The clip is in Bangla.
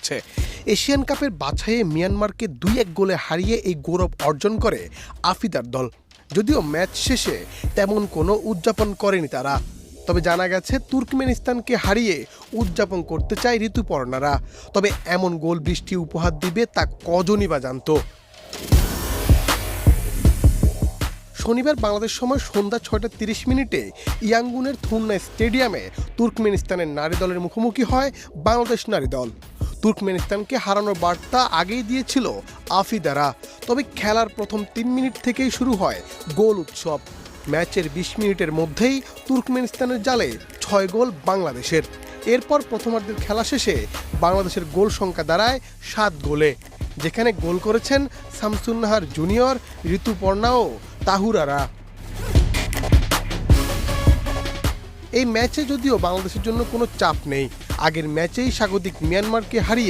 হচ্ছে। এশিয়ান কাপের বাছাইয়ে মিয়ানমারকে 2-1 গোলে হারিয়ে এই গৌরব অর্জন করে আফ্রিদার দল। যদিও ম্যাচ শেষে তেমন কোনো উদযাপন করেনি তারা। তবে জানা গেছে তুর্কমেনিস্তানকে হারিয়ে উদযাপন করতে চায় ঋতুপর্ণারা। তবে এমন গোল বৃষ্টি উপহার দিবে তা কজনই বা জানত। শনিবার বাংলাদেশ সময় সন্ধ্যা 6:30 ইয়াঙ্গুনের থুননা স্টেডিয়ামে তুর্কমেনিস্তানের নারী দলের মুখোমুখি হয় বাংলাদেশ নারী দল। তুর্কমেনিস্তানকে হারানোর বার্তা আগেই দিয়েছিল আফ্রিদারা। তবে খেলার প্রথম 3 মিনিট থেকেই শুরু হয় গোল উৎসব। ম্যাচের 20 মিনিটের মধ্যেই তুর্কমেনিস্তানের জালে 6 গোল বাংলাদেশের। এরপর প্রথমার্ধের খেলা শেষে বাংলাদেশের গোল সংখ্যা দাঁড়ায় 7 গোলে, যেখানে গোল করেছেন শামসুন্নাহার জুনিয়র, ঋতুপর্ণা ও তাহুরারা। এই ম্যাচে যদিও বাংলাদেশের জন্য কোনো চাপ নেই। আগের ম্যাচেই স্বাগতিক মিয়ানমারকে হারিয়ে